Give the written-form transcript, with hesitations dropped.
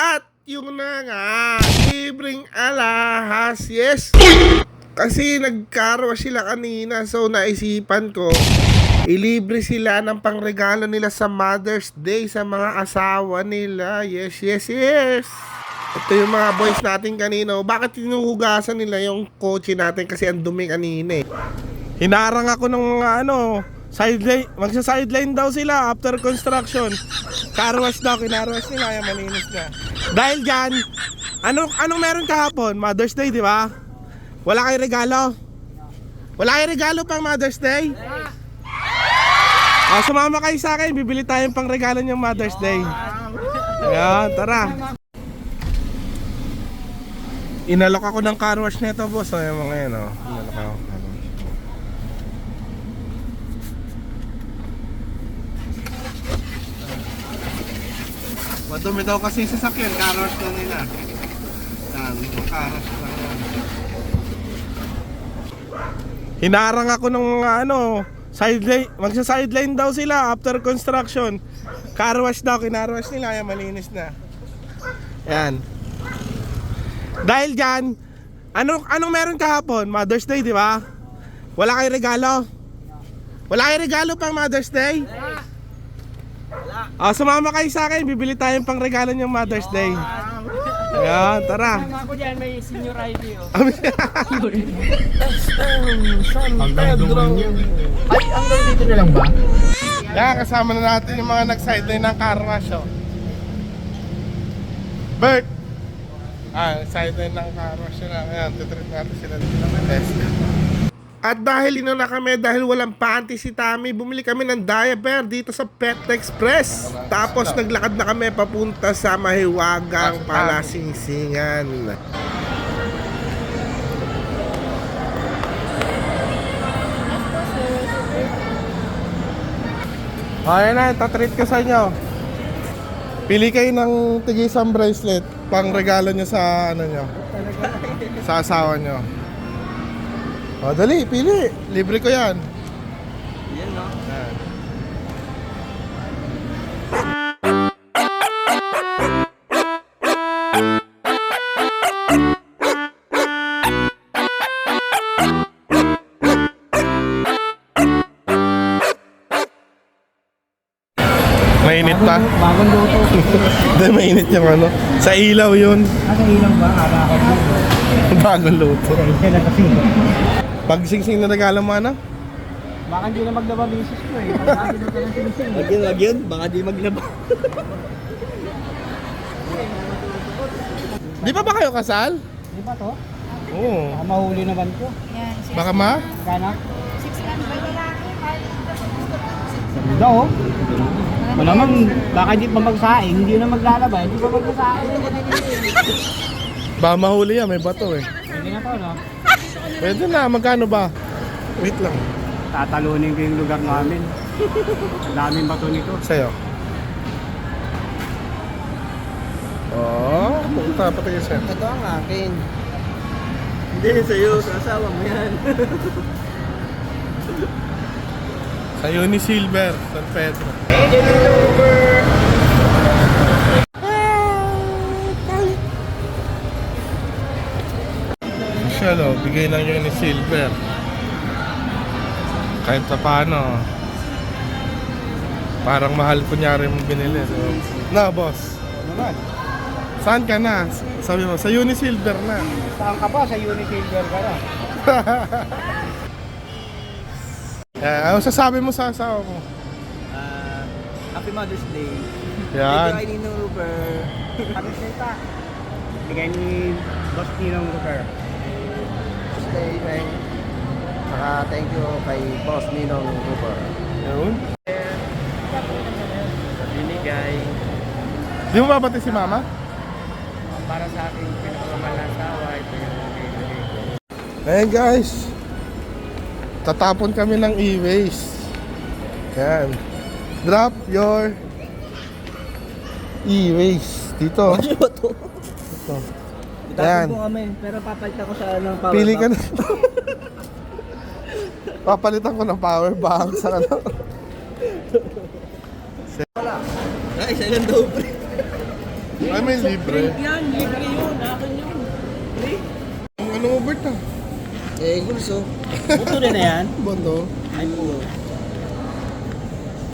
At yung na nga, libreng alahas, yes. Kasi nagkarawa sila kanina, so naisipan ko, ilibre sila ng pangregalo nila sa Mother's Day sa mga asawa nila. Yes, yes, yes. Ito yung mga boys natin kanina. Bakit tinuhugasan nila yung kotse natin kasi ang dumi kanina eh. Hinarang ako ng mga sideline, magsa-sideline daw sila after construction. Car wash daw, kinarwash nila, yung malinis na. Dahil dyan, anong meron kahapon? Mother's Day, di ba? Wala kayong regalo? Wala kayong regalo pang Mother's Day? Sumama kayo sa akin, bibili tayong pang regalo niyang Mother's Day. Ayan, tara. Inalok ako ng car wash nito, boss. Ayan mga yan, inalok ako. Madumi daw kasi sasakyan, car wash na nila. Yan, car wash na yan. Hinarang ako ng mga sideline, magsa-sideline daw sila after construction. Car wash daw, kinarwash nila, yan, malinis na. Yan. Dahil dyan, anong meron kahapon? Mother's Day, di ba? Wala kayong regalo? Wala kayong regalo pang Mother's Day? Sumama kayo sa akin, bibili tayong pang regalo niyang Mother's Day. Ayan, tara. Ako dyan, may senior ID Hanggang doon yun. Ay, hanggang dito na lang ba? Yan, kasama na natin yung mga nag-sideline ng car wash. Bert! Sideline ng car wash na. Ayan, tutreat natin sila dito. At dahil inuna kami, dahil walang panty si Tommy, bumili kami ng diaper dito sa Pet Express. Tapos naglakad na kami papunta sa Mahiwagang Palasingsingan. Ayan na, tatreat ko sa inyo. Pili kayo ng tigisang bracelet pang regalo nyo sa nyo, sa asawa nyo. Dali, pili. Libre ko yan. Yan, no? Yan. Mainit pa? Bagong luto. Hindi, mainit yung sa ilaw yun. Sa ilaw ba? Akala ko. Bagong luto. Isa na kasi. Pag singsing na regalo mo, Baka hindi na maglaba bisis ko eh. Baka hindi na ka ng sinising. Wag yun, baka di maglaba. Di pa ba kayo kasal? Di ba to? Oo. Baka mahuli naman ko. Yan, Baka ma? Kana? 6 lang ba lalaki? Ganda oh. Malamang baka hindi pa magsaing, hindi na maglalaba, hindi pa magsasaing. Baka mahuli yan, may bato eh. Hindi na to, no? Pwede na, magkano ba? Wait lang. Tatalunin ko yung lugar namin. Ang daming bato nito. Sa'yo. Oh, punta pa tayo sa'yo. Ito ang akin. Hindi, sa'yo, sa asawa mo yan. Sa'yo ni Silver, San Pedro. Michelle, bigay lang yun ni Silver. Kahit pa paano, parang mahal kunyari mong binili. So, na, boss. Naman. Saan ka na? Sabi mo, sa Unisilver na. Saan ka pa? Sa Unisilver ka na. Ano sasabi mo sa asawa mo? Happy Mother's Day. Yan. Bigay ni Nuber. Happy Sita. Bigay ni Boss Ninong Lugar. Stay, thank you. Saka thank you kay Boss Ninong Nuber. Yun. Binigay Di mo babati si mama? Para sa aking pinakamahal na asawa, ito yung binigay ko. Ayan guys, tatapon kami ng e-waste. Yan. Drop your e-waste dito. Ano ba to? Ito. Itapon Yan. ko kami, pero papalitan ko sa ng power Pili ka bank. na. Papalitan ko ng power bank sa Ay, isa lang daw pre. Ay, may libre. Yan, libre yun. Akin yun. Free. Ang ano mo, Bert, ah? Eh, gusto. Buto rin na yan. Bondo. Ay po.